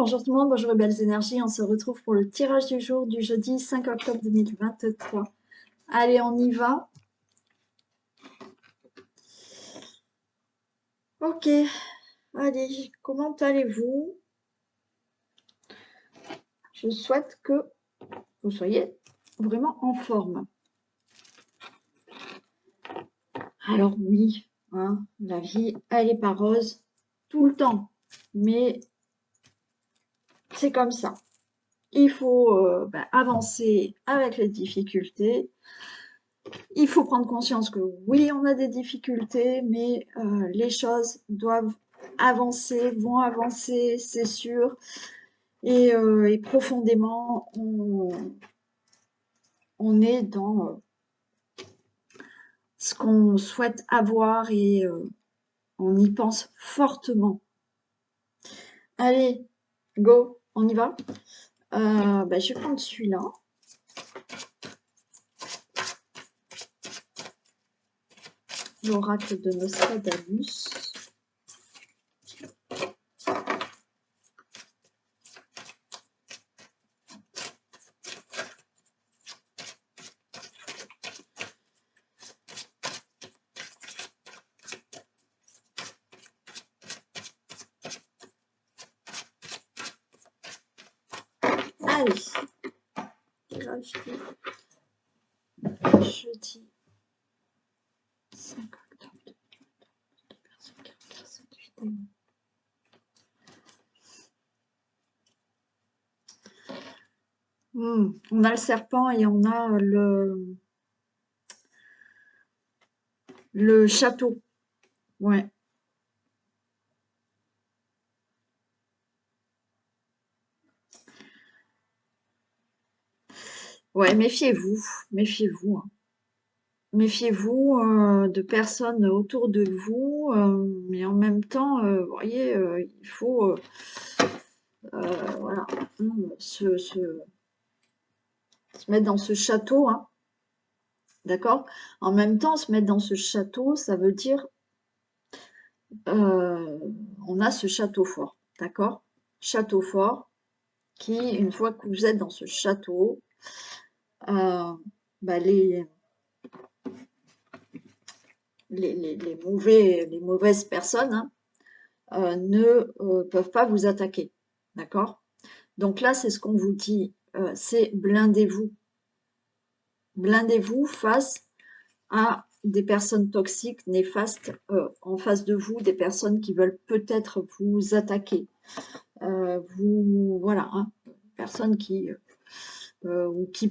bonjour tout le monde, bonjour les belles énergies. On se retrouve pour le tirage du jour du jeudi 5 octobre 2023. Allez, on y va. Ok, allez, comment allez-vous? Je souhaite que vous soyez vraiment en forme. Alors oui, hein, la vie, elle n'est pas rose tout le temps, mais c'est comme ça. Il faut avancer avec les difficultés. Il faut prendre conscience que oui, on a des difficultés, mais les choses doivent avancer, vont avancer, c'est sûr. Et profondément, on est dans ce qu'on souhaite avoir et on y pense fortement. Allez, go, on y va. Je vais prendre celui-là. L'oracle de Nostradamus. Allez, là, jeudi 5 octobre 2023. On a le serpent et on a le château. Ouais. Ouais, méfiez-vous, méfiez-vous. Hein. Méfiez-vous de personnes autour de vous, mais en même temps, vous voyez, il faut voilà, se mettre dans ce château, hein, d'accord? En même temps, se mettre dans ce château, ça veut dire on a ce château fort, d'accord? Château fort qui, une fois que vous êtes dans ce château, les mauvaises personnes ne peuvent pas vous attaquer, d'accord? Donc là, c'est ce qu'on vous dit, c'est blindez-vous. Blindez-vous face à des personnes toxiques, néfastes en face de vous, des personnes qui veulent peut-être vous attaquer. Voilà, hein, personnes qui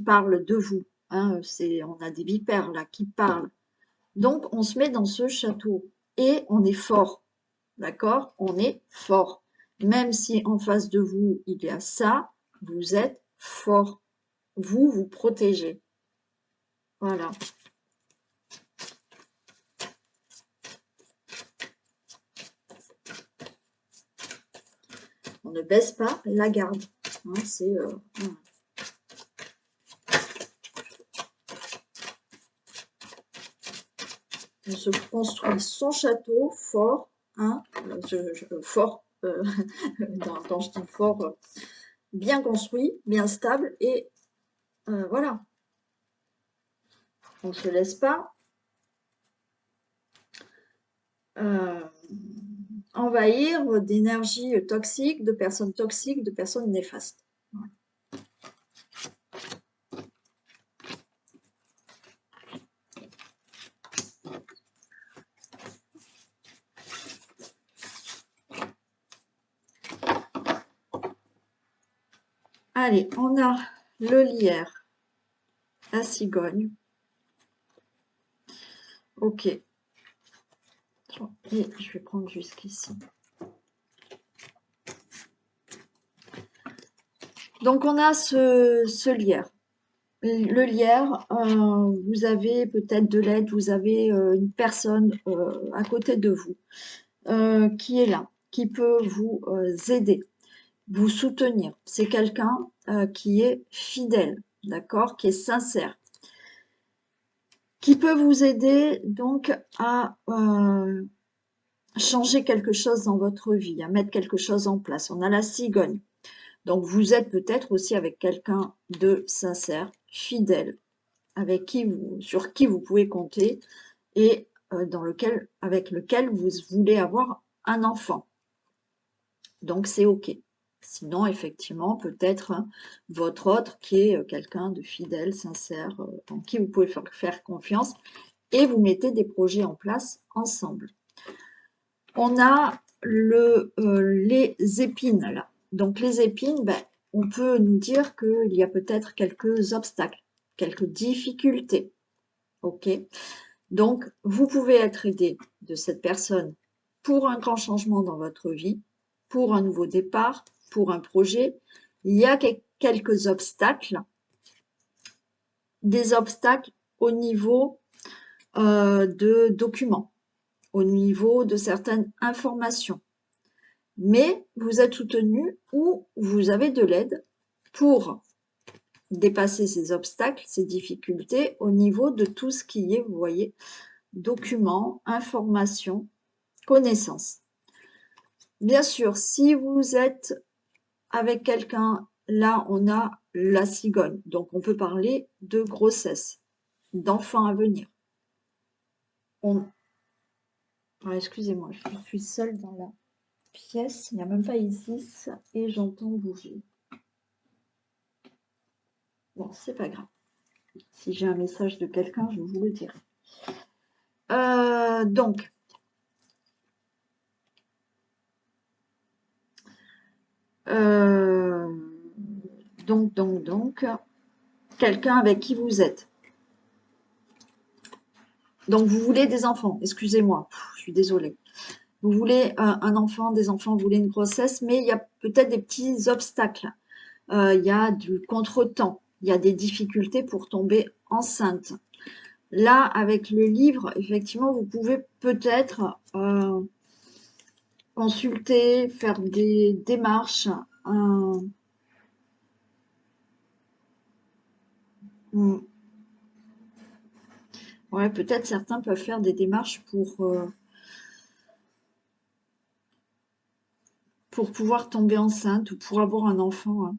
parlent de vous. Hein, on a des vipères là qui parlent. Donc, on se met dans ce château et on est fort, d'accord? On est fort. Même si en face de vous, il y a ça, vous êtes fort. Vous, vous protégez. Voilà. On ne baisse pas la garde. Hein, voilà. On se construit son château fort, hein, fort, quand je dis fort, bien construit, bien stable, et voilà. On ne se laisse pas envahir d'énergie toxique, de personnes néfastes. Voilà. Allez, on a le lierre, la cigogne. Ok. Et je vais prendre jusqu'ici. Donc, on a ce lierre. Le lierre, vous avez peut-être de l'aide, vous avez une personne à côté de vous qui est là, qui peut vous aider, vous soutenir. C'est quelqu'un qui est fidèle, d'accord, qui est sincère, qui peut vous aider donc à changer quelque chose dans votre vie, à mettre quelque chose en place. On a la cigogne. Donc, vous êtes peut-être aussi avec quelqu'un de sincère, fidèle, sur qui vous pouvez compter et avec lequel vous voulez avoir un enfant. Donc, c'est OK. Sinon, effectivement, peut-être votre autre qui est quelqu'un de fidèle, sincère, en qui vous pouvez faire confiance et vous mettez des projets en place ensemble. On a les épines là. Donc les épines, ben, on peut nous dire qu'il y a peut-être quelques obstacles, quelques difficultés. OK? Donc, vous pouvez être aidé de cette personne pour un grand changement dans votre vie, pour un nouveau départ, pour un projet. Il y a quelques obstacles, des obstacles au niveau de documents, au niveau de certaines informations. Mais vous êtes soutenu ou vous avez de l'aide pour dépasser ces obstacles, ces difficultés au niveau de tout ce qui est, vous voyez, documents, informations, connaissances. Bien sûr, si vous êtes avec quelqu'un, là, on a la cigogne. Donc, on peut parler de grossesse, d'enfants à venir. Excusez-moi, je suis seule dans la pièce. Il n'y a même pas Isis et j'entends bouger. Bon, c'est pas grave. Si j'ai un message de quelqu'un, je vous le dirai. Donc, quelqu'un avec qui vous êtes. Donc, vous voulez des enfants, excusez-moi, je suis désolée. Vous voulez un enfant, des enfants, vous voulez une grossesse, mais il y a peut-être des petits obstacles. Il y a du contretemps, il y a des difficultés pour tomber enceinte. Là, avec le livre, effectivement, vous pouvez peut-être consulter, faire des démarches. Ouais, peut-être certains peuvent faire des démarches pour pouvoir tomber enceinte ou pour avoir un enfant. Hein.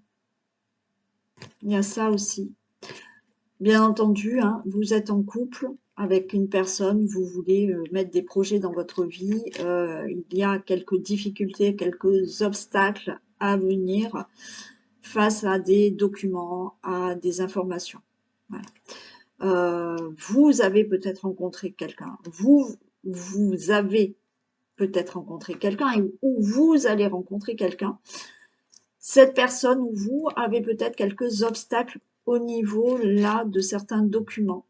Il y a ça aussi. Bien entendu, hein, vous êtes en couple avec une personne, vous voulez mettre des projets dans votre vie. Il y a quelques difficultés, quelques obstacles à venir face à des documents, à des informations. Voilà. Vous avez peut-être rencontré quelqu'un. Vous avez peut-être rencontrer quelqu'un ou vous allez rencontrer quelqu'un. Cette personne ou vous avez peut-être quelques obstacles au niveau là de certains documents,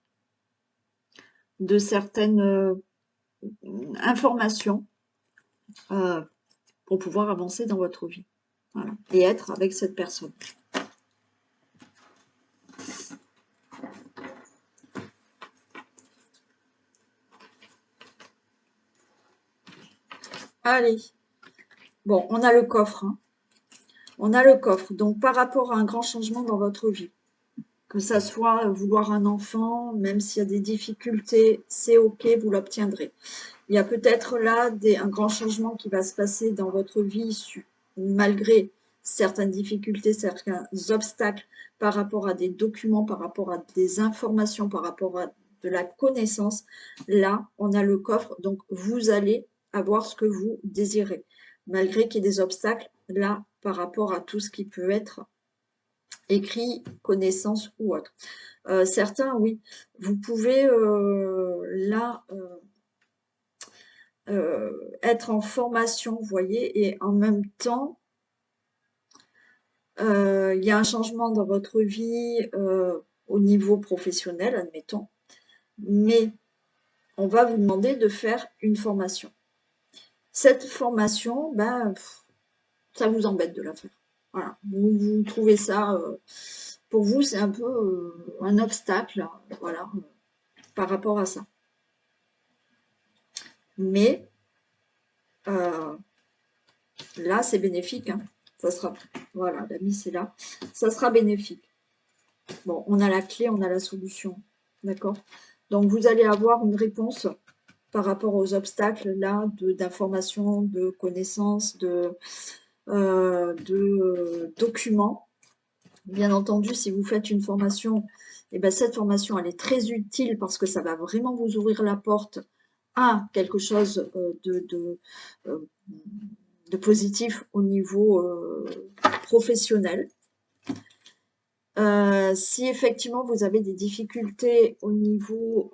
de certaines informations pour pouvoir avancer dans votre vie. Voilà. Et être avec cette personne. Allez. Bon, on a le coffre. Hein. On a le coffre. Donc, par rapport à un grand changement dans votre vie, que ça soit vouloir un enfant, même s'il y a des difficultés, c'est OK, vous l'obtiendrez. Il y a peut-être là un grand changement qui va se passer dans votre vie malgré certaines difficultés, certains obstacles par rapport à des documents, par rapport à des informations, par rapport à de la connaissance. Là, on a le coffre, donc vous allez avoir ce que vous désirez. Malgré qu'il y ait des obstacles, là, par rapport à tout ce qui peut être écrit, connaissance ou autre. Certains, oui, vous pouvez là être en formation, vous voyez, et en même temps, il y a un changement dans votre vie au niveau professionnel, admettons, mais on va vous demander de faire une formation. Cette formation, ben, ça vous embête de la faire. Voilà, vous trouvez ça, pour vous, c'est un peu un obstacle, voilà, par rapport à ça. Mais là, c'est bénéfique. Hein. Ça sera, voilà, la mise est là. Ça sera bénéfique. Bon, on a la clé, on a la solution. D'accord? Donc, vous allez avoir une réponse par rapport aux obstacles là d'informations, de connaissances, de documents. Bien entendu, si vous faites une formation, et ben cette formation, elle est très utile parce que ça va vraiment vous ouvrir la porte à quelque chose euh, de positif au niveau professionnel. Si effectivement vous avez des difficultés au niveau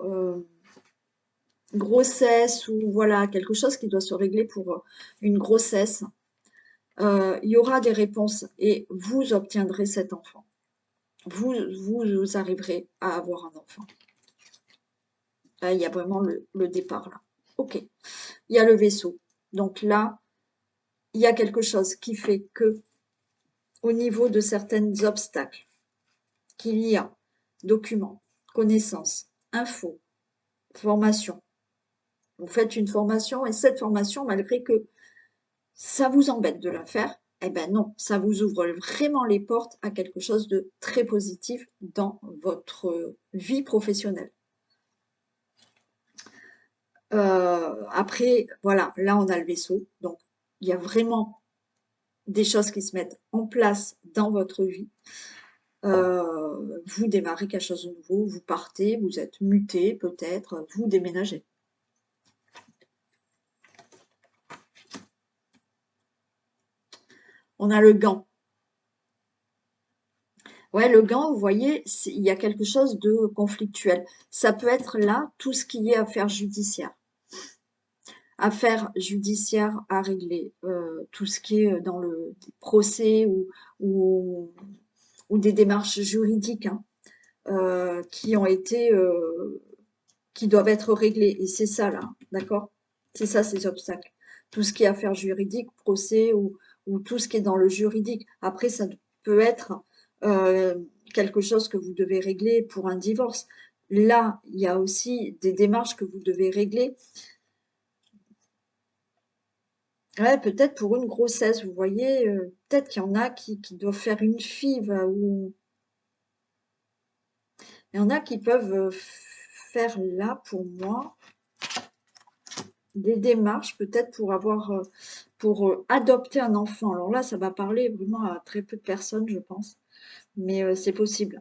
grossesse ou voilà, quelque chose qui doit se régler pour une grossesse, il y aura des réponses et vous obtiendrez cet enfant. Vous arriverez à avoir un enfant. Là, il y a vraiment le départ là. Ok. Il y a le vaisseau. Donc là, il y a quelque chose qui fait que au niveau de certains obstacles, qu'il y a documents, connaissances, infos, formation. Vous faites une formation et cette formation, malgré que ça vous embête de la faire, eh ben non, ça vous ouvre vraiment les portes à quelque chose de très positif dans votre vie professionnelle. Après, voilà, là on a le vaisseau, donc il y a vraiment des choses qui se mettent en place dans votre vie. Vous démarrez quelque chose de nouveau, vous partez, vous êtes muté peut-être, vous déménagez. On a le gant. Ouais, le gant, vous voyez, il y a quelque chose de conflictuel. Ça peut être là tout ce qui est affaires judiciaires. Affaires judiciaires à régler, tout ce qui est dans le procès ou, ou des démarches juridiques hein, qui ont été, qui doivent être réglées. Et c'est ça là, d'accord? C'est ça ces obstacles. Tout ce qui est affaires juridiques, procès ou tout ce qui est dans le juridique. Après, ça peut être euh, quelque chose que vous devez régler pour un divorce. Là, il y a aussi des démarches que vous devez régler. Ouais, peut-être pour une grossesse, vous voyez, peut-être qu'il y en a qui doivent faire une FIV ou il y en a qui peuvent faire là pour moi des démarches peut-être pour avoir pour adopter un enfant. Alors là, ça va parler vraiment à très peu de personnes, je pense, mais c'est possible.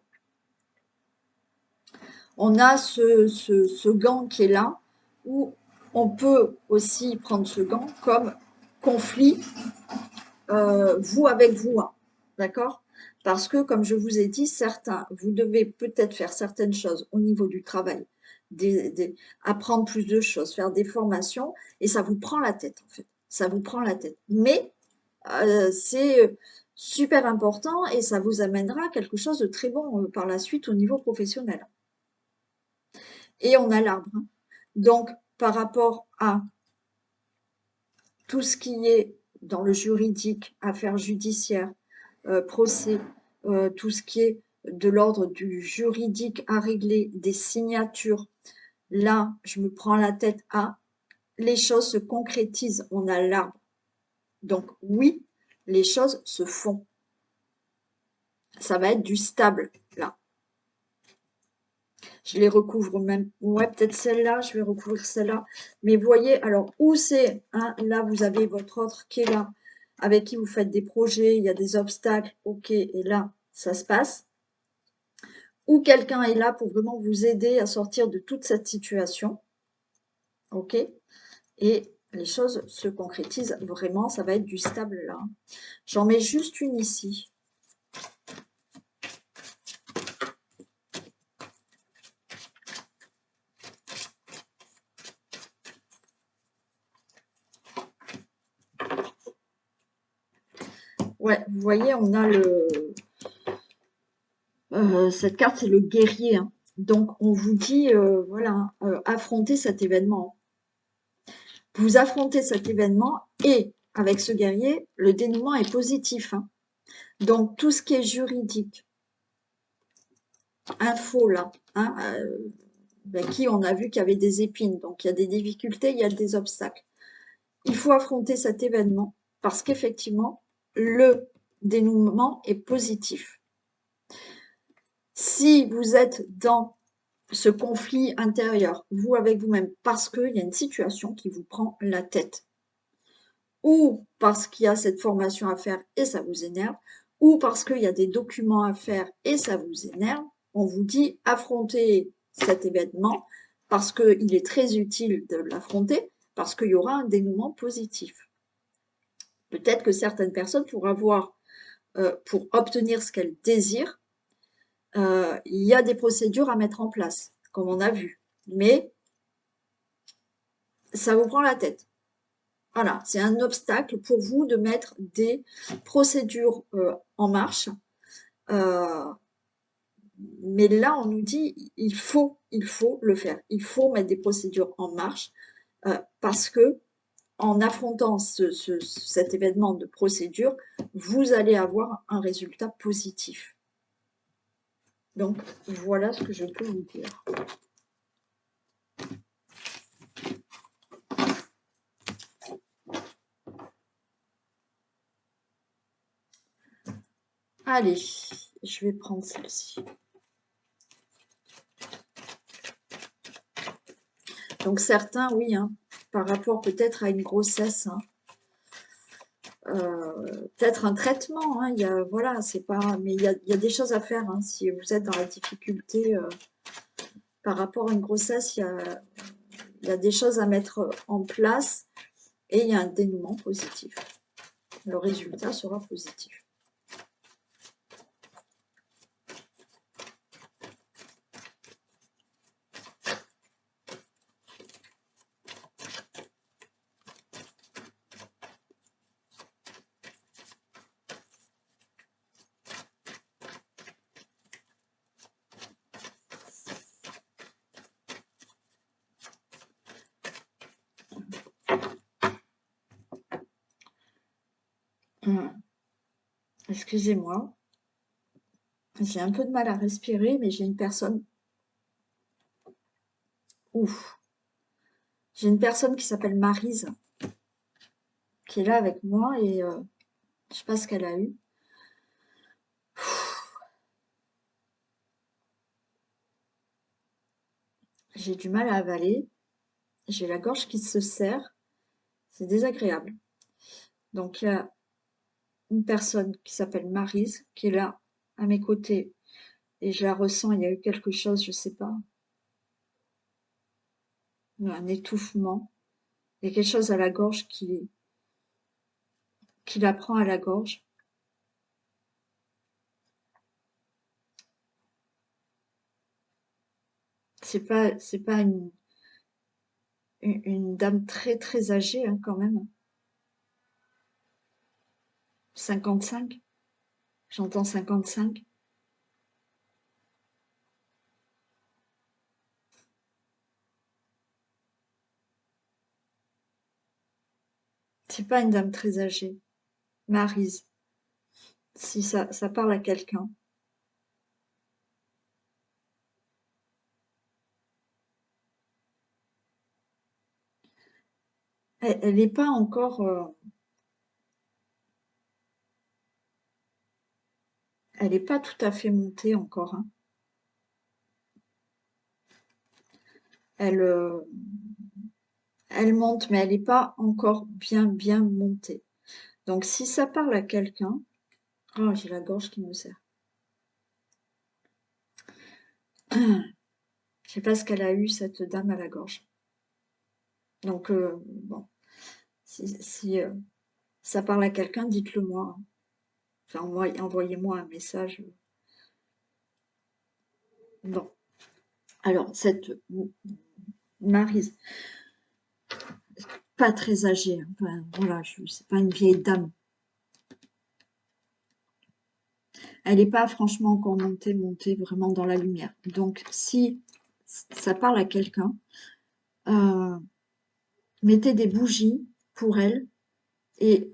On a ce gant qui est là, où on peut aussi prendre ce gant comme conflit, vous avec vous, hein, d'accord? Parce que, comme je vous ai dit, certains, vous devez peut-être faire certaines choses au niveau du travail, apprendre plus de choses, faire des formations, et ça vous prend la tête, en fait. Ça vous prend la tête. Mais c'est super important et ça vous amènera à quelque chose de très bon par la suite au niveau professionnel. Et on a l'arbre. Hein. Donc, par rapport à tout ce qui est dans le juridique, affaires judiciaires, procès, tout ce qui est de l'ordre du juridique à régler, des signatures, là, je me prends la tête à les choses se concrétisent, on a l'arbre. Donc oui, les choses se font. Ça va être du stable, là. Je les recouvre même. Ouais, peut-être celle-là, je vais recouvrir celle-là. Mais vous voyez, alors, où c'est hein, là, vous avez votre autre qui est là, avec qui vous faites des projets, il y a des obstacles, ok, et là, ça se passe. Ou quelqu'un est là pour vraiment vous aider à sortir de toute cette situation, ok, et les choses se concrétisent vraiment, ça va être du stable là. J'en mets juste une ici. Ouais, vous voyez, on a cette carte, c'est le guerrier. Hein. Donc, on vous dit, voilà, affrontez cet événement. Vous affrontez cet événement et, avec ce guerrier, le dénouement est positif. Hein. Donc, tout ce qui est juridique, info là, hein, qui on a vu qu'il y avait des épines. Donc, il y a des difficultés, il y a des obstacles. Il faut affronter cet événement parce qu'effectivement, le dénouement est positif. Si vous êtes dans ce conflit intérieur, vous avec vous-même, parce qu'il y a une situation qui vous prend la tête, ou parce qu'il y a cette formation à faire et ça vous énerve, ou parce qu'il y a des documents à faire et ça vous énerve, on vous dit affrontez cet événement parce qu'il est très utile de l'affronter, parce qu'il y aura un dénouement positif. Peut-être que certaines personnes, pour obtenir ce qu'elles désirent, il y a des procédures à mettre en place, comme on a vu. Mais ça vous prend la tête. Voilà, c'est un obstacle pour vous de mettre des procédures en marche. Euh, mais là, on nous dit il faut le faire. Il faut mettre des procédures en marche parce que en affrontant cet événement de procédure, vous allez avoir un résultat positif. Donc, voilà ce que je peux vous dire. Allez, je vais prendre celle-ci. Donc certains, oui, hein, par rapport peut-être à une grossesse, hein, peut-être un traitement, hein, voilà, c'est pas, mais il y a des choses à faire, hein, si vous êtes dans la difficulté par rapport à une grossesse, il y a des choses à mettre en place et il y a un dénouement positif. Le résultat sera positif. Excusez-moi, j'ai un peu de mal à respirer, mais j'ai une personne. Ouf, j'ai une personne qui s'appelle Maryse, qui est là avec moi et je sais pas ce qu'elle a eu. J'ai du mal à avaler, j'ai la gorge qui se serre, c'est désagréable. Donc il y a une personne qui s'appelle Maryse qui est là à mes côtés et je la ressens, il y a eu quelque chose, je sais pas, un étouffement, il y a quelque chose à la gorge qui la prend à la gorge. C'est pas une dame très très âgée hein, quand même. 55, j'entends 55. C'est pas une dame très âgée. Maryse, si ça parle à quelqu'un. Elle n'est pas encore, elle n'est pas tout à fait montée encore. Hein. Elle, elle monte, mais elle n'est pas encore bien montée. Donc si ça parle à quelqu'un, oh j'ai la gorge qui me serre. Je sais pas ce qu'elle a eu cette dame à la gorge. Donc bon, si ça parle à quelqu'un, dites-le moi. Hein. Enfin envoyez-moi un message. Bon, alors cette Maryse, pas très âgée. Hein. Enfin, voilà, c'est pas une vieille dame. Elle n'est pas franchement encore montée vraiment dans la lumière. Donc, si ça parle à quelqu'un, euh, mettez des bougies pour elle et,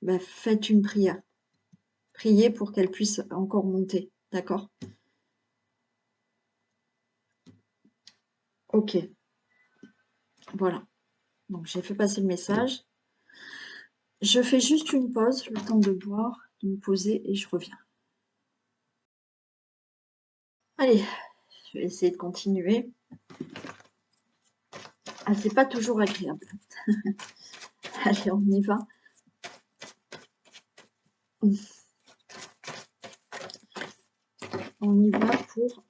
ben, faites une prière. Priez pour qu'elle puisse encore monter. D'accord? Ok. Voilà. Donc, j'ai fait passer le message. Je fais juste une pause, le temps de boire, de me poser et je reviens. Allez, je vais essayer de continuer. Ah, c'est pas toujours agréable. Allez, on y va. On y va pour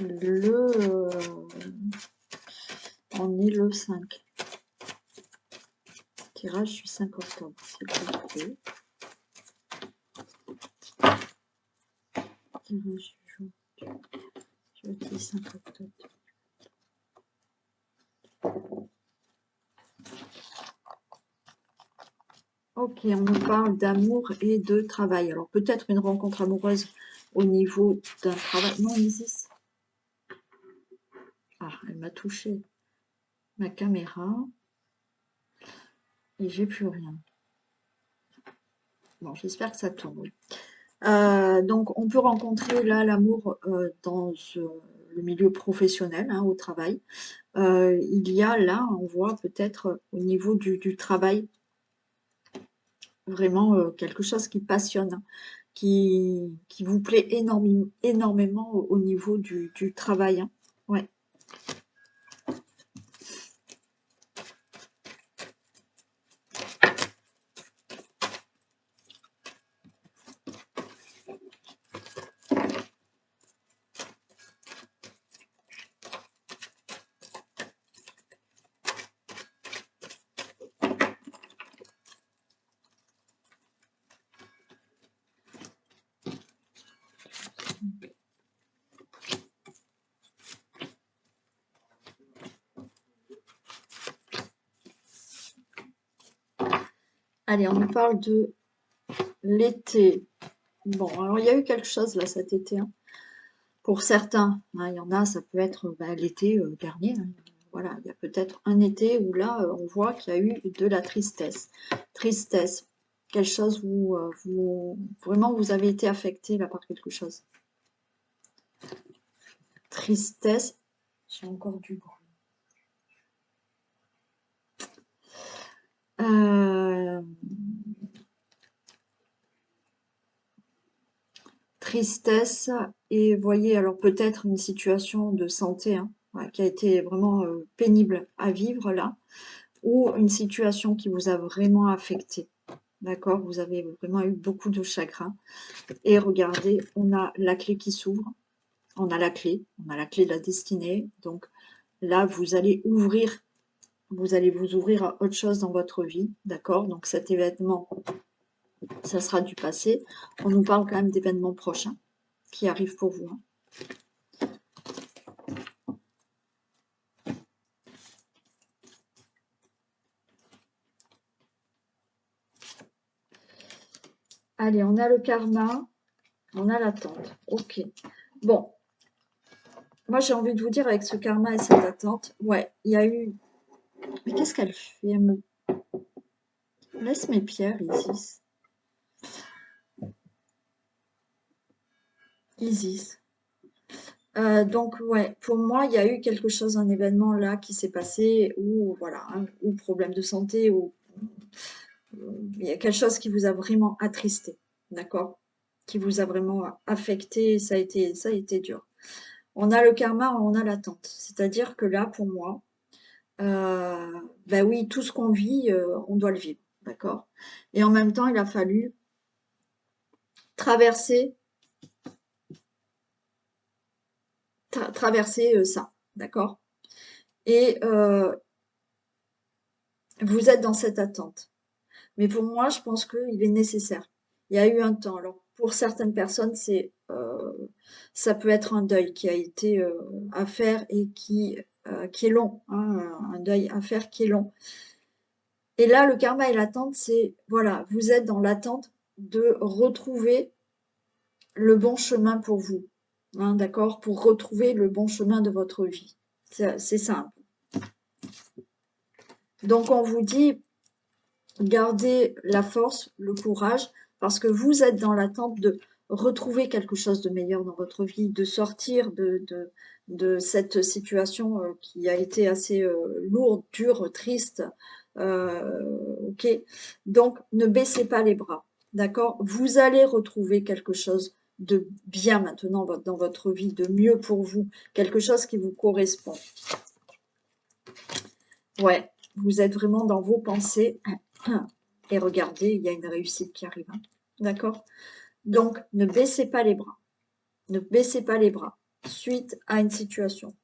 le... on est le 5. Tirage du 5 octobre, s'il vous plaît. Tirage du jeudi 5 octobre. Ok, on nous parle d'amour et de travail. Alors peut-être une rencontre amoureuse au niveau d'un travail. Non, Isis. Ah, elle m'a touché ma caméra. Et j'ai plus rien. Bon, j'espère que ça tourne. Oui. Donc, on peut rencontrer là l'amour dans le milieu professionnel, hein, au travail. Il y a là, on voit peut-être au niveau du travail, vraiment quelque chose qui passionne, hein, qui vous plaît énormément au niveau du travail. Hein. Ouais. Allez, on nous parle de l'été. Bon, alors il y a eu quelque chose là cet été, hein. Pour certains, hein, il y en a, ça peut être l'été dernier. Hein. Voilà, il y a peut-être un été où là, on voit qu'il y a eu de la tristesse. Tristesse, quelque chose où vraiment vous avez été affecté là par quelque chose. Tristesse, j'ai encore du bruit. Tristesse et voyez alors peut-être une situation de santé, hein, ouais, qui a été vraiment pénible à vivre là, ou une situation qui vous a vraiment affecté. D'accord, vous avez vraiment eu beaucoup de chagrin. Et regardez, on a la clé qui s'ouvre. On a la clé de la destinée. Donc là, vous allez vous ouvrir à autre chose dans votre vie. D'accord, donc cet événement, ça sera du passé. On nous parle quand même d'événements prochains qui arrivent pour vous. Hein. Allez, on a le karma, on a l'attente. Ok. Bon. Moi, j'ai envie de vous dire, avec ce karma et cette attente, ouais, il y a eu... Mais qu'est-ce qu'elle fait? Elle me laisse mes pierres, Isis. Isis. Donc, ouais, pour moi, il y a eu quelque chose, un événement là qui s'est passé, ou voilà, hein, ou problème de santé, ou il y a quelque chose qui vous a vraiment attristé, d'accord? Qui vous a vraiment affecté, ça a été dur. On a le karma, on a l'attente. C'est-à-dire que là, pour moi, ben oui, tout ce qu'on vit, on doit le vivre, d'accord? Et en même temps, il a fallu traverser, ça, d'accord? Et vous êtes dans cette attente. Mais pour moi, je pense qu'il est nécessaire. Il y a eu un temps. Alors, pour certaines personnes, ça peut être un deuil qui a été à faire et qui est long, hein, un deuil à faire qui est long. Et là, le karma et l'attente, c'est, voilà, vous êtes dans l'attente de retrouver le bon chemin pour vous, hein, d'accord? Pour retrouver le bon chemin de votre vie. C'est simple. Donc, on vous dit, gardez la force, le courage, parce que vous êtes dans l'attente de retrouver quelque chose de meilleur dans votre vie, de sortir de cette situation qui a été assez lourde, dure, triste. Ok. Donc, ne baissez pas les bras. D'accord? Vous allez retrouver quelque chose de bien maintenant dans votre vie, de mieux pour vous, quelque chose qui vous correspond. Ouais, vous êtes vraiment dans vos pensées. Et regardez, il y a une réussite qui arrive. Hein. D'accord? Donc, ne baissez pas les bras. Ne baissez pas les bras suite à une situation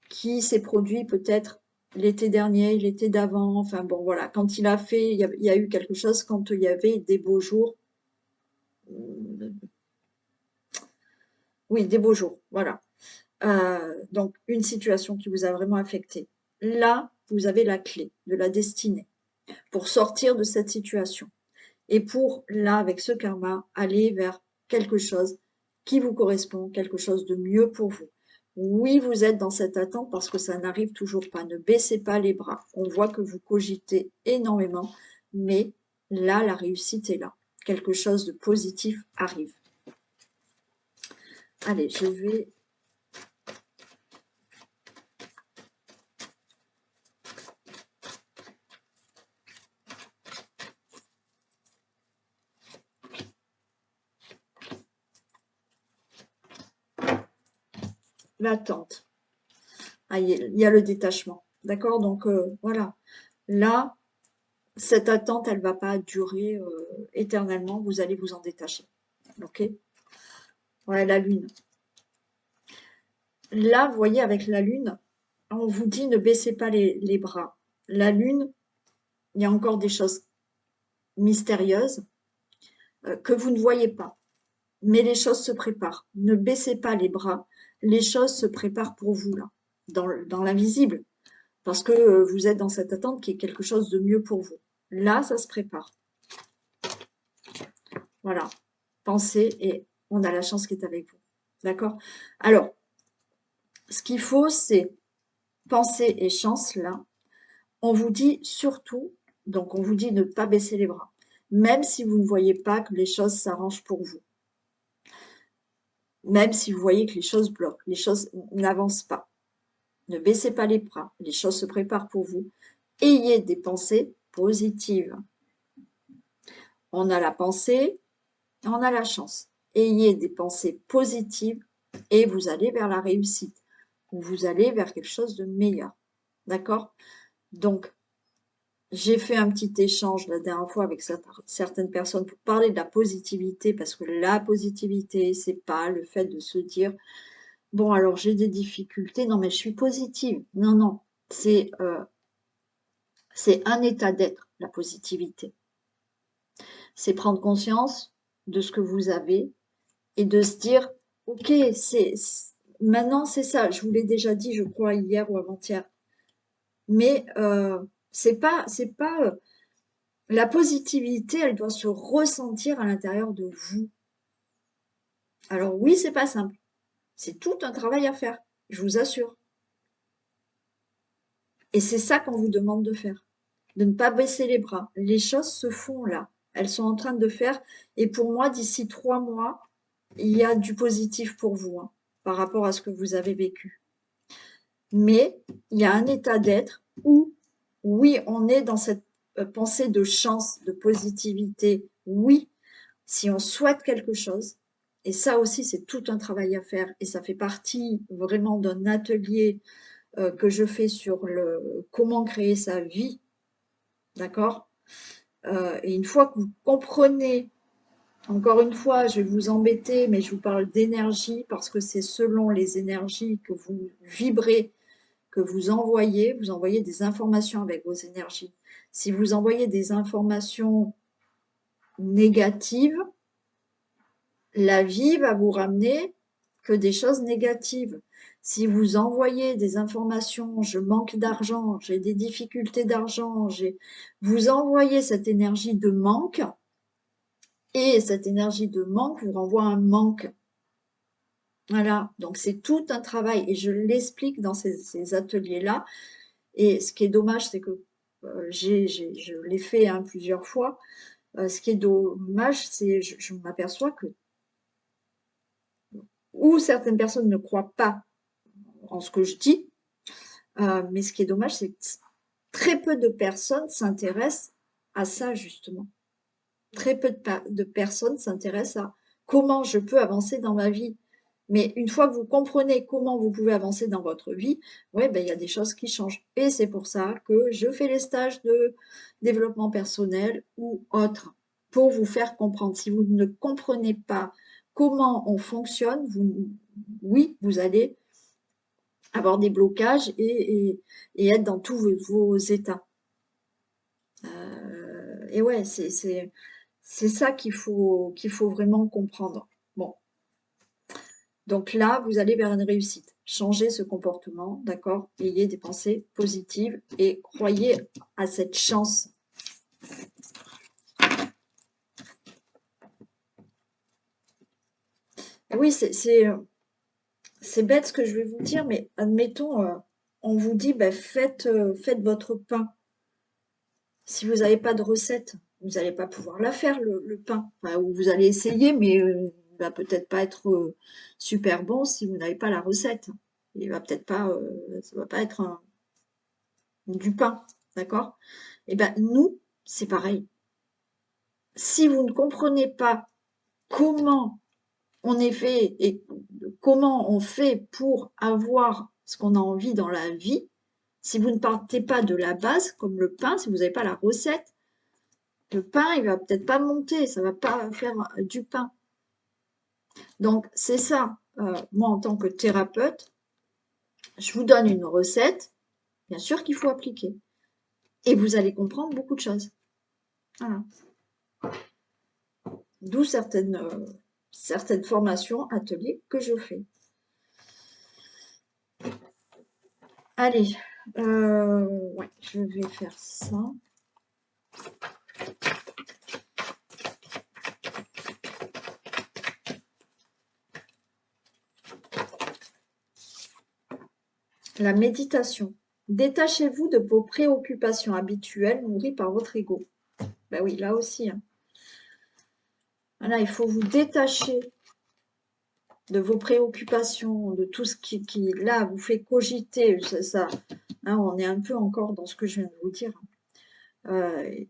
qui s'est produite peut-être l'été dernier, l'été d'avant. Enfin bon, voilà. Quand il y a eu quelque chose, quand il y avait des beaux jours. Oui, des beaux jours. Voilà. Donc, une situation qui vous a vraiment affecté. Là, vous avez la clé de la destinée pour sortir de cette situation. Et pour, là, avec ce karma, aller vers quelque chose qui vous correspond, quelque chose de mieux pour vous. Oui, vous êtes dans cette attente parce que ça n'arrive toujours pas. Ne baissez pas les bras. On voit que vous cogitez énormément, mais là, la réussite est là. Quelque chose de positif arrive. Allez, je vais... L'attente. Ah, il y a le détachement. D'accord? Donc, voilà. Là, cette attente, elle ne va pas durer éternellement. Vous allez vous en détacher. OK? Ouais, la lune. Là, vous voyez, avec la lune, on vous dit ne baissez pas les bras. La lune, il y a encore des choses mystérieuses que vous ne voyez pas. Mais les choses se préparent. Ne baissez pas les bras. Les choses se préparent pour vous, là, dans l'invisible. Parce que vous êtes dans cette attente qui est quelque chose de mieux pour vous. Là, ça se prépare. Voilà. Pensez et on a la chance qui est avec vous. D'accord? Alors, ce qu'il faut, c'est penser et chance, là. On vous dit surtout, donc on vous dit de ne pas baisser les bras, même si vous ne voyez pas que les choses s'arrangent pour vous, même si vous voyez que les choses bloquent, les choses n'avancent pas. Ne baissez pas les bras, les choses se préparent pour vous. Ayez des pensées positives. On a la pensée, on a la chance. Ayez des pensées positives et vous allez vers la réussite, ou vous allez vers quelque chose de meilleur. D'accord? Donc, j'ai fait un petit échange la dernière fois avec certaines personnes pour parler de la positivité, parce que la positivité, c'est pas le fait de se dire, bon, alors j'ai des difficultés, non, mais je suis positive. Non, non, c'est un état d'être, la positivité. C'est prendre conscience de ce que vous avez et de se dire, ok, maintenant c'est ça, je vous l'ai déjà dit, je crois, hier ou avant-hier, mais c'est pas la positivité, elle doit se ressentir à l'intérieur de vous. Alors oui, c'est pas simple. C'est tout un travail à faire, je vous assure. Et c'est ça qu'on vous demande de faire. De ne pas baisser les bras. Les choses se font là. Elles sont en train de faire. Et pour moi, d'ici 3 mois, il y a du positif pour vous, hein, par rapport à ce que vous avez vécu. Mais il y a un état d'être où, oui, on est dans cette pensée de chance, de positivité. Oui, si on souhaite quelque chose, et ça aussi c'est tout un travail à faire, et ça fait partie vraiment d'un atelier que je fais sur le comment créer sa vie, d'accord? Et une fois que vous comprenez, encore une fois, je vais vous embêter, mais je vous parle d'énergie parce que c'est selon les énergies que vous vibrez, que vous envoyez des informations avec vos énergies. Si vous envoyez des informations négatives, la vie va vous ramener que des choses négatives. Si vous envoyez des informations, je manque d'argent, j'ai des difficultés d'argent, vous envoyez cette énergie de manque et cette énergie de manque vous renvoie un manque. Voilà, donc c'est tout un travail et je l'explique dans ces ateliers-là. Et ce qui est dommage, c'est que je l'ai fait hein, plusieurs fois. Ce qui est dommage, c'est je m'aperçois que ou certaines personnes ne croient pas en ce que je dis, mais ce qui est dommage, c'est que très peu de personnes s'intéressent à ça, justement. Très peu de personnes s'intéressent à comment je peux avancer dans ma vie. Mais une fois que vous comprenez comment vous pouvez avancer dans votre vie, ouais, ben, il y a des choses qui changent. Et c'est pour ça que je fais les stages de développement personnel ou autres pour vous faire comprendre. Si vous ne comprenez pas comment on fonctionne, oui, vous allez avoir des blocages et être dans tous vos états. Et ouais, c'est ça qu'il faut vraiment comprendre. Bon, donc là, vous allez vers une réussite. Changez ce comportement, d'accord? Ayez des pensées positives et croyez à cette chance. Oui, c'est bête ce que je vais vous dire, mais admettons, on vous dit, bah, faites votre pain. Si vous n'avez pas de recette, vous n'allez pas pouvoir la faire, le pain. Enfin, ou vous allez essayer, mais il va peut-être pas être super bon si vous n'avez pas la recette. Il va peut-être pas, ça va pas être du pain, d'accord? Eh ben nous, c'est pareil. Si vous ne comprenez pas comment on est fait et comment on fait pour avoir ce qu'on a envie dans la vie, si vous ne partez pas de la base, comme le pain, si vous n'avez pas la recette, le pain, il va peut-être pas monter, ça va pas faire du pain. Donc, c'est ça, moi, en tant que thérapeute, je vous donne une recette, bien sûr qu'il faut appliquer. Et vous allez comprendre beaucoup de choses. Voilà. D'où certaines formations, ateliers que je fais. Allez, ouais, je vais faire ça. La méditation. Détachez-vous de vos préoccupations habituelles nourries par votre ego. Ben oui, là aussi. Hein. Voilà, il faut vous détacher de vos préoccupations, de tout ce qui là, vous fait cogiter. Ça hein, on est un peu encore dans ce que je viens de vous dire.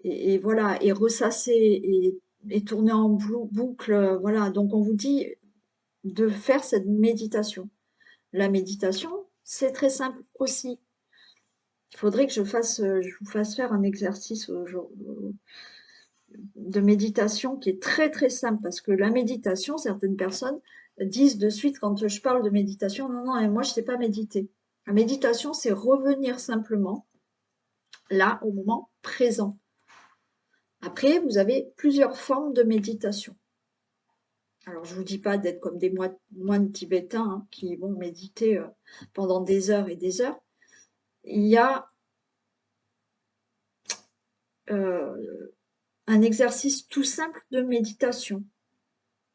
Et voilà, et ressasser et tourner en boucle. Voilà, donc on vous dit de faire cette méditation. La méditation, c'est très simple aussi. Il faudrait que je vous fasse faire un exercice de méditation qui est très très simple parce que la méditation, certaines personnes disent de suite quand je parle de méditation, non, non, moi je ne sais pas méditer. La méditation, c'est revenir simplement là au moment présent. Après, vous avez plusieurs formes de méditation. Alors, je ne vous dis pas d'être comme des moines tibétains hein, qui vont méditer pendant des heures et des heures. Il y a un exercice tout simple de méditation.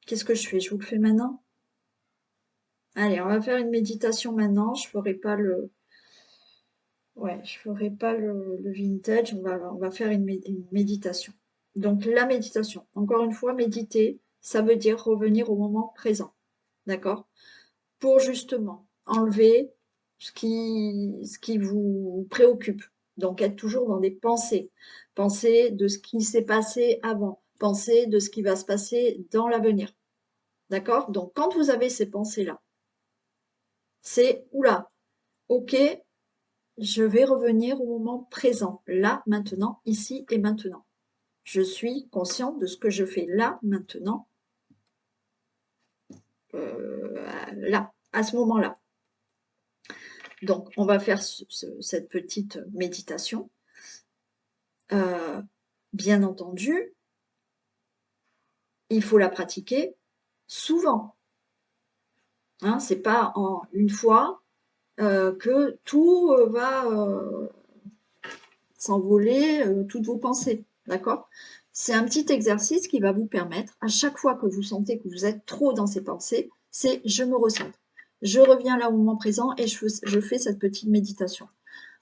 Qu'est-ce que je fais? Je vous le fais maintenant? Allez, on va faire une méditation maintenant. Je ferai pas le, ouais, je ferai pas le vintage. On va faire une méditation. Donc la méditation. Encore une fois, méditer, ça veut dire revenir au moment présent, d'accord? Pour justement enlever ce qui vous préoccupe. Donc être toujours dans des pensées. Pensées de ce qui s'est passé avant. Pensées de ce qui va se passer dans l'avenir. D'accord? Donc quand vous avez ces pensées-là, c'est oula, ok, je vais revenir au moment présent, là, maintenant, ici et maintenant. Je suis conscient de ce que je fais là, maintenant, là, à ce moment-là. Donc, on va faire cette petite méditation. Bien entendu, il faut la pratiquer souvent. Hein, c'est pas en une fois que tout va s'envoler, toutes vos pensées. D'accord? C'est un petit exercice qui va vous permettre, à chaque fois que vous sentez que vous êtes trop dans ces pensées, c'est je me recentre. Je reviens là au moment présent et je fais cette petite méditation.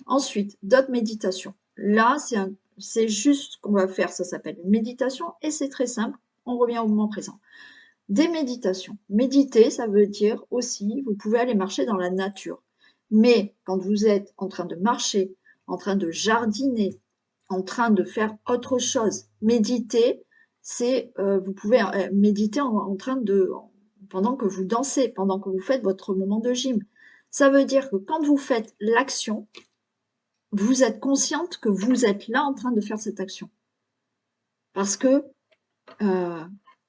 Ensuite, d'autres méditations. Là, c'est juste ce qu'on va faire, ça s'appelle une méditation et c'est très simple, on revient au moment présent. Des méditations. Méditer, ça veut dire aussi, vous pouvez aller marcher dans la nature. Mais quand vous êtes en train de marcher, en train de jardiner, en train de faire autre chose, méditer, c'est vous pouvez méditer en train de pendant que vous dansez, pendant que vous faites votre moment de gym. Ça veut dire que quand vous faites l'action, vous êtes consciente que vous êtes là en train de faire cette action. Parce que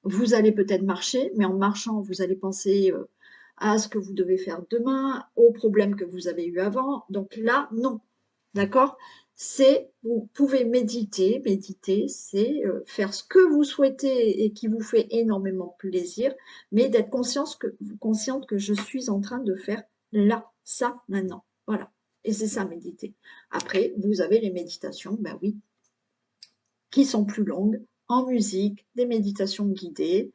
vous allez peut-être marcher, mais en marchant, vous allez penser à ce que vous devez faire demain, aux problèmes que vous avez eu avant. Donc là, non. D'accord? Vous pouvez méditer. Méditer, c'est faire ce que vous souhaitez et qui vous fait énormément plaisir, mais d'être consciente que je suis en train de faire là, ça, maintenant. Voilà. Et c'est ça, méditer. Après, vous avez les méditations, ben oui, qui sont plus longues, en musique, des méditations guidées,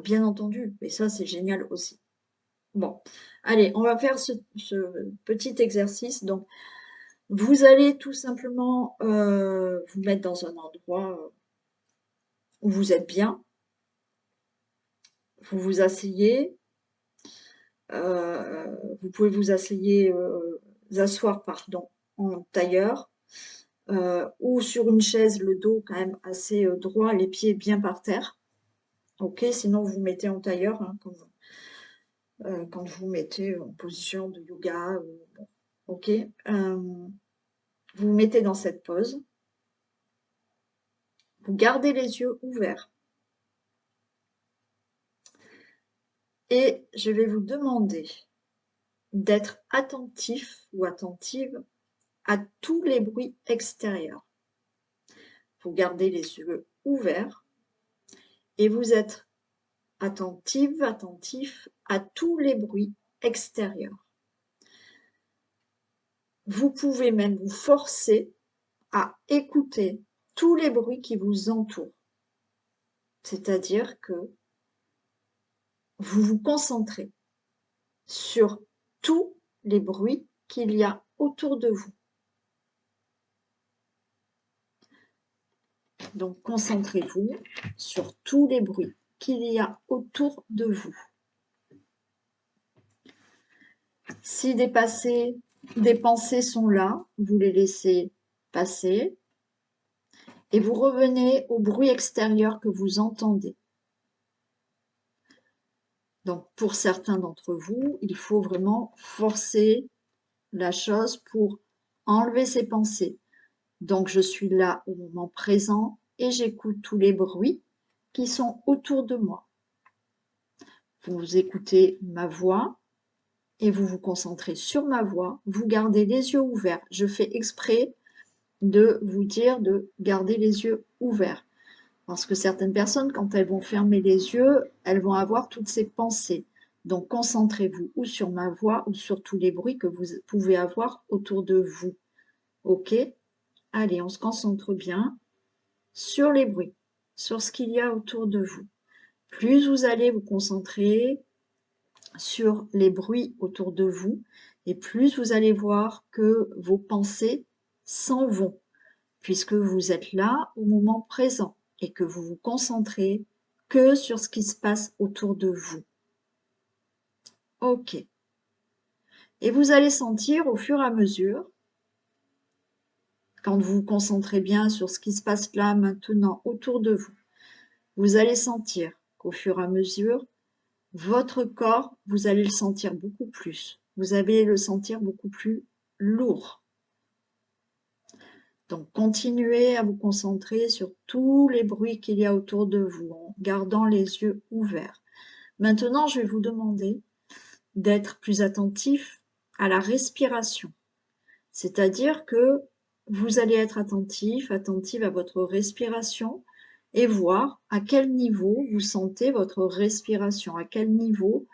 bien entendu. Mais ça, c'est génial aussi. Bon, allez, on va faire ce petit exercice. Donc, vous allez tout simplement vous mettre dans un endroit où vous êtes bien. Vous vous asseyez. Vous pouvez vous asseoir pardon, en tailleur ou sur une chaise, le dos quand même assez droit, les pieds bien par terre. Ok, sinon vous mettez en tailleur hein, quand vous vous mettez en position de yoga. Bon, ok, vous vous mettez dans cette pose. Vous gardez les yeux ouverts. Et je vais vous demander d'être attentif ou attentive à tous les bruits extérieurs. Vous gardez les yeux ouverts et vous êtes attentive, attentif à tous les bruits extérieurs. Vous pouvez même vous forcer à écouter tous les bruits qui vous entourent. C'est-à-dire que vous vous concentrez sur tous les bruits qu'il y a autour de vous. Donc, concentrez-vous sur tous les bruits qu'il y a autour de vous. Si des pensées sont là, vous les laissez passer et vous revenez au bruit extérieur que vous entendez. Donc, pour certains d'entre vous, il faut vraiment forcer la chose pour enlever ces pensées. Donc, je suis là au moment présent et j'écoute tous les bruits qui sont autour de moi. Vous écoutez ma voix et vous vous concentrez sur ma voix. Vous gardez les yeux ouverts. Je fais exprès de vous dire de garder les yeux ouverts. Parce que certaines personnes, quand elles vont fermer les yeux, elles vont avoir toutes ces pensées. Donc, concentrez-vous ou sur ma voix ou sur tous les bruits que vous pouvez avoir autour de vous. Ok? Allez, on se concentre bien sur les bruits, sur ce qu'il y a autour de vous. Plus vous allez vous concentrer sur les bruits autour de vous, et plus vous allez voir que vos pensées s'en vont, puisque vous êtes là au moment présent et que vous vous concentrez que sur ce qui se passe autour de vous. Ok. Et vous allez sentir au fur et à mesure, quand vous vous concentrez bien sur ce qui se passe là, maintenant, autour de vous, vous allez sentir qu'au fur et à mesure, votre corps, vous allez le sentir beaucoup plus. Vous allez le sentir beaucoup plus lourd. Donc, continuez à vous concentrer sur tous les bruits qu'il y a autour de vous, en gardant les yeux ouverts. Maintenant, je vais vous demander d'être plus attentif à la respiration. C'est-à-dire que vous allez être attentive à votre respiration et voir à quel niveau vous sentez votre respiration, à quel niveau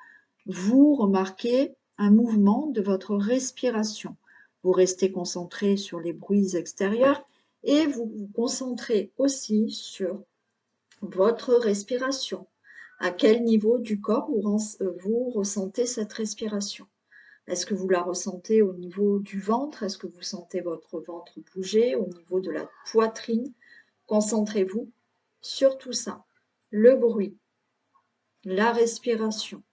vous remarquez un mouvement de votre respiration. Vous restez concentré sur les bruits extérieurs et vous vous concentrez aussi sur votre respiration. À quel niveau du corps vous ressentez cette respiration? Est-ce que vous la ressentez au niveau du ventre? Est-ce que vous sentez votre ventre bouger au niveau de la poitrine? Concentrez-vous sur tout ça. Le bruit, la respiration.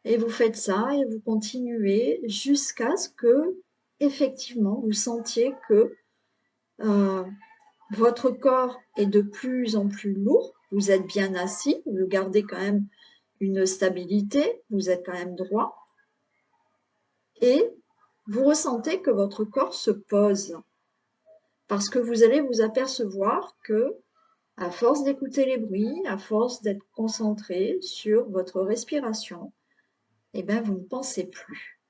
Et vous faites ça et vous continuez jusqu'à ce que, effectivement, vous sentiez que votre corps est de plus en plus lourd. Vous êtes bien assis, vous gardez quand même une stabilité, vous êtes quand même droit, et vous ressentez que votre corps se pose. Parce que vous allez vous apercevoir que, à force d'écouter les bruits, à force d'être concentré sur votre respiration, eh bien, vous ne pensez plus.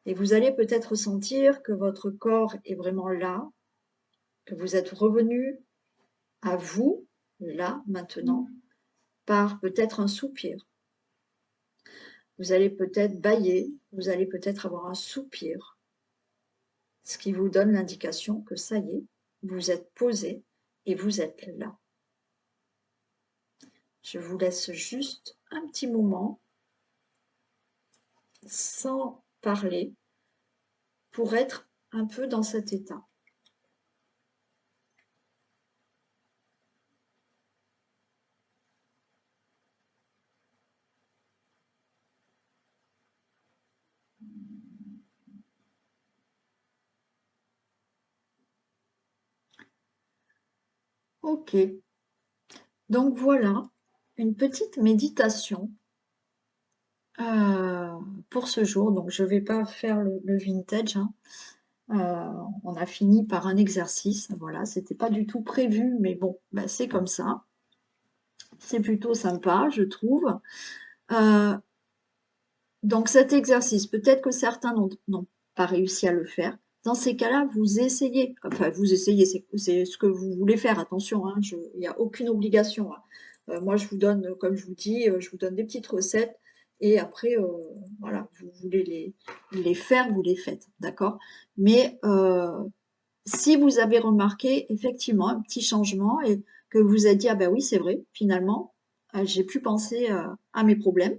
Et vous allez peut-être ressentir que votre corps est vraiment là, que vous êtes revenu à vous, là, maintenant, par peut-être un soupir. Vous allez peut-être bâiller, vous allez peut-être avoir un soupir, ce qui vous donne l'indication que ça y est, vous êtes posé et vous êtes là. Je vous laisse juste un petit moment sans parler pour être un peu dans cet état. Ok, donc voilà une petite méditation pour ce jour. Donc je ne vais pas faire le vintage, hein. On a fini par un exercice, voilà, c'était pas du tout prévu, mais bon, bah, c'est comme ça. C'est plutôt sympa, je trouve. Euh, donc cet exercice, peut-être que certains n'ont pas réussi à le faire. Dans ces cas-là, vous essayez, enfin vous essayez, c'est ce que vous voulez faire, attention, hein, il n'y a aucune obligation, hein. Moi, je vous donne, comme je vous dis, je vous donne des petites recettes et après, voilà, vous voulez les faire, vous les faites, d'accord? Mais si vous avez remarqué effectivement un petit changement et que vous vous êtes dit, ah ben oui, c'est vrai, finalement, j'ai plus pensé à mes problèmes,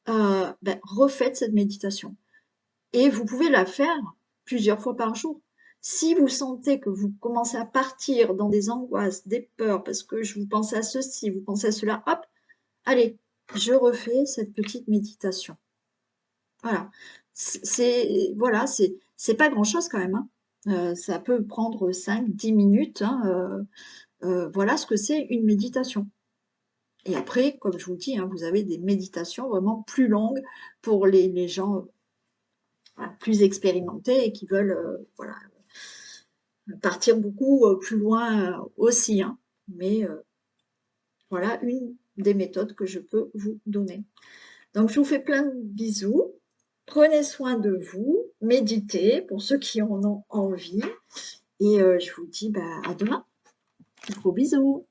ben, refaites cette méditation. Et vous pouvez la faire plusieurs fois par jour. Si vous sentez que vous commencez à partir dans des angoisses, des peurs, parce que je vous pensez à ceci, vous pensez à cela, hop, allez, je refais cette petite méditation. Voilà. Voilà, c'est pas grand-chose quand même, hein. Ça peut prendre 5, 10 minutes, hein, voilà ce que c'est une méditation. Et après, comme je vous dis, hein, vous avez des méditations vraiment plus longues pour les gens voilà, plus expérimentés et qui veulent voilà, partir beaucoup plus loin aussi, hein. Mais voilà une des méthodes que je peux vous donner. Donc, je vous fais plein de bisous. Prenez soin de vous, méditez pour ceux qui en ont envie. Et je vous dis bah, à demain. Gros bisous.